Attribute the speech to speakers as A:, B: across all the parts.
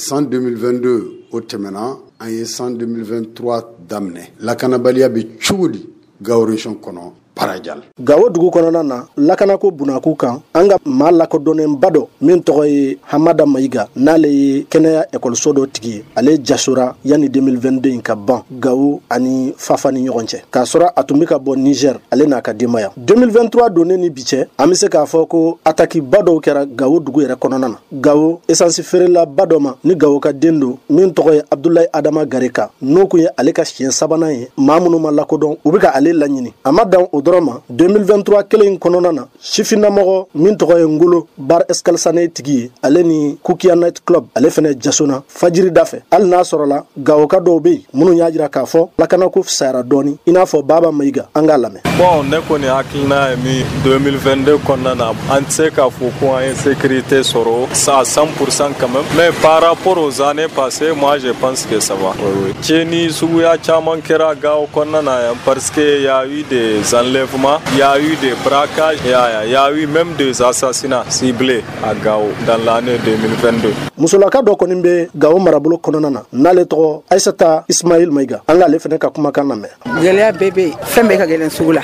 A: san 2022 o tɛmɛna an ye san 2023 daminɛ lakanabaliya bɛ cogo di Gao région kɔnɔ Parajal.
B: Gao dugu kɔnɔna na lakanako bunaku kan an ka maa lakodɔnnenba dɔ min tɔgɔ ye Hamada Mayiga n'ale ye kɛnɛya ekɔliso dɔ tigi ye. Ale jasora yani 2022 in ka ban Gao ani Fafa ni ɲɔgɔn cɛ. K'a sɔrɔ a tun bɛ ka bɔ Niger ale n'a ka denbaya. 2023 donnen ni bi cɛ an bɛ se k'a fɔ ko ataki ba dɔw kɛra Gao dugu yɛrɛ kɔnɔna na. Gao essence feerela ba dɔ ma ni Gao ka den don min tɔgɔ ye Abdoulaye Adama Gareka n'o kun ye ale ka siɲɛ sabanan ye maa minnu ma lakodɔn u bɛ ka ale laɲini. A ma dan o dɔrɔn ma 2023 kelen kɔnɔna na sifinnamɔgɔ min tɔgɔ ye Ngolo Bar Escalsane tigi ye ale ni Kukia Night Club ale fɛnɛ jasona fajiri da fɛ hali n'a sɔrɔla Gao ka dɔw bɛ yen minnu y'a jira k'a fɔ lakanako fisayara dɔɔni i n'a fɔ Baba Mayiga an k'a lamɛn.
C: Bon ne kɔni hakilina ye min 2022 kɔnɔna na an tɛ se k'a fɔ ko an ye sécurité sɔrɔ à 100% quand même mais par rapport aux années passées moi je pense que ça va. Tiɲɛni suguya caman kɛra Gao kɔnɔna na yan parce que y a eu des enlèvements, il y a eu des braquages, il y a eu même des assassinats ciblés à Gao dans l'année 2022.
B: Musolaka dɔ kɔni bɛ Gao marabolo kɔnɔna na n'ale tɔgɔ Aïssata Ismail Mayiga an k'ale fɛnɛ ka kumakan lamɛn.
D: Gɛlɛya bɛɛ bɛ yen fɛn bɛɛ ka gɛlɛn sugu la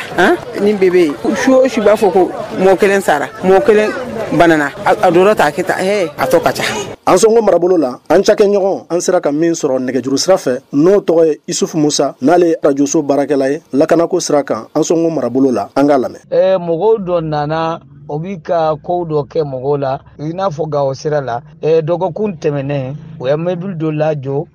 D: ni bɛɛ bɛ yen su o su b'a fɔ ko mɔgɔ kelen sara mɔgɔ kelen banana a dɔrɔn ta kɛ tan a tɔ ka ca.
B: An sɔngɔ marabolo la an cakɛɲɔgɔn an sera ka min sɔrɔ nɛgɛjuru sira fɛ n'o tɔgɔ ye Isufu Musa n'ale ye rajoso baarakɛla ye lakanako sira kan an sɔngɔ marabolo la an k'a lamɛn.
E: Mɔgɔw dɔ nana o bi ka kow dɔ kɛ mɔgɔw la i n'a fɔ Gao sira la dɔgɔkun tɛmɛnen u ye mobile dɔ lajɔ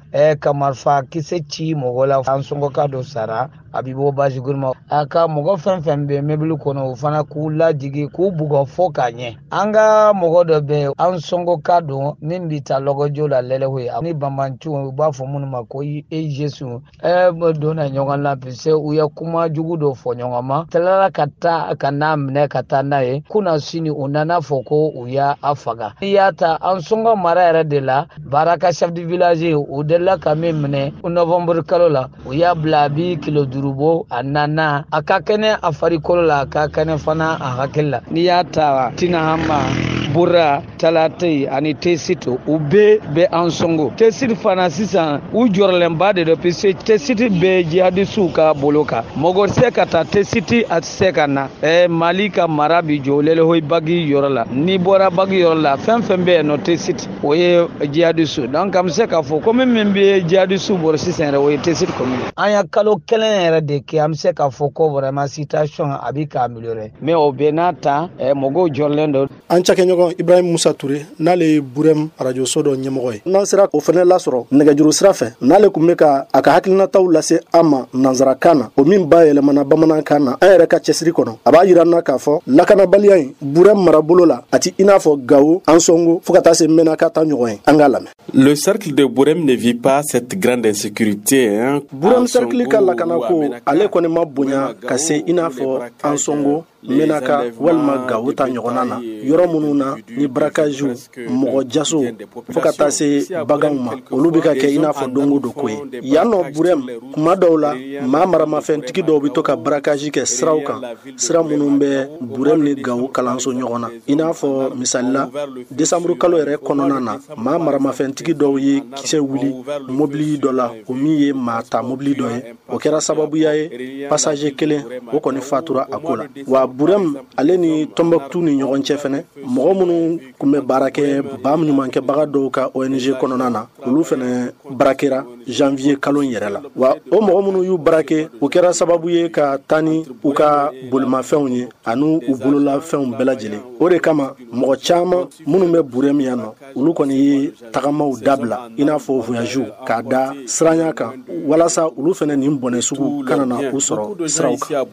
E: ka marifa kisɛ ci mɔgɔ la an sɔngɔka dɔ sara a bi bɔ basigi ma a ka mɔgɔ fɛn fɛn bɛ mobile kɔnɔ o fana k'u lajigi k'u bugɔ fɔ k'a ɲɛ an ka mɔgɔ dɔ bɛ an sɔngɔka don min bi taa lɔgɔjɔ la lɛlɛw ye ni banbanci u b'a fɔ minnu ma ko Jesu donna ɲɔgɔn la parce que u ye kuma jugu dɔ fɔ ɲɔgɔn ma tilala ka taa ka n'a minɛ ka taa n'a ye kuna sini u nana fɔ ko u y'a faga n'i y'a ta an sɔngɔ mara yɛrɛ de la Baraka chef de village u delila ka min minɛ novembre kalo la u y'a bila a bi kilo 5 bɔ a nana a ka kɛnɛ a farikolo la a ka kɛnɛ fana a hakili la n'i y'a ta Tinahama Bura Talatɛ ani Tesito u bɛ an sɔngɔ Tesito fana sisan u jɔrɔlenba de don parce que Tesito bɛ jihadisiw ka bolo kan mɔgɔ tɛ se ka taa Tesito a tɛ se ka na Mali ka mara bi jɔ lɛlɛhoyi bagi yɔrɔ la n'i bɔra bagi yɔrɔ la fɛn fɛn bɛ yen nɔ Tesito o ye jihadisiw donc an bɛ se k'a fɔ komi min bɛ jihadisiw bɔra sisan yɛrɛ o ye Tesito commune an ya kalo kelen yɛrɛ de kɛ an bɛ se k'a fɔ ko vraiment situation a bɛ ka améliorer mais o bɛɛ n'a ta mɔgɔw jɔrɔlen don.
B: An cakɛɲɔgɔn Ibrahim Musa Touré n'ale ye Burem rajoso dɔ ɲɛmɔgɔ ye n'an sera o fɛnɛ lasɔrɔ nɛgɛjuru sira fɛ n'ale kun bɛ ka a ka hakilinataw lase an ma nanzarakan na o min bayɛlɛmana bamanankan na an yɛrɛ ka cɛsiri kɔnɔ a b'a yira n na k'a fɔ lakanabaliya in Burem marabolo la a ti i n'a fɔ Gao an sɔngo fo ka taa se Menaka ta ɲɔgɔn ye an k'a lamɛn.
F: Le cercle de Burem ne vit pas cette grande insécurité.
B: Burem cercle ka lakanako ale kɔni ma bonya ka se i n'a fɔ an sɔngo Menaka walima Gao ta ɲɔgɔnna na yɔrɔ minnu na ni barakaziw mɔgɔ jaso fo ka taa se baganw ma olu bɛ ka kɛ i n'a fɔ don o don ko ye yan nɔ Burem kuma dɔw la maa maramafɛntigi dɔw bɛ to ka barakazi kɛ siraw kan sira minnu bɛ Burem ni Gao kalanso ɲɔgɔn na i n'a fɔ misalila décembre kalo yɛrɛ kɔnɔna na maa maramafɛntigi dɔw ye kisɛ wuli mobili dɔ la o min ye maa ta mobili dɔ ye o kɛra sababuya ye passager kelen o kɔni fatura a ko la wa Burem ale ni Tombouctou ni ɲɔgɔn cɛ fɛnɛ mɔgɔ minnu kun bɛ baara kɛ ba ɲumankɛbaga dɔw ka ONG kɔnɔna na olu fɛnɛ barakɛra janvier kalo yɛrɛ la wa o mɔgɔ minnu y'u barake o kɛra sababu ye ka taa ni u ka bolimafɛnw ye ani u bololafɛnw bɛɛ lajɛlen o de kama mɔgɔ caman minnu bɛ Burem yan nɔ olu kɔni ye tagamaw dabila i n'a fɔ voyagew k'a da siranya kan walasa olu fɛnɛ nin bɔnɛ sugu kana na u sɔrɔ siraw kan.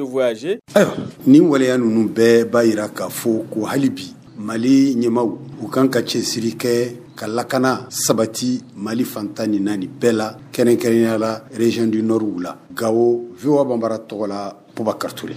A: Ayiwa nin waleya ninnu bɛɛ b'a yira k'a fɔ ko hali bi Mali ɲɛmaw u kan ka cɛsiri kɛ ka lakana sabati Mali fantan ni naani bɛɛ la kɛrɛnkɛrɛnnenya la région du Nord la Gao VOA Bambara tɔgɔ la Boubacar Touré.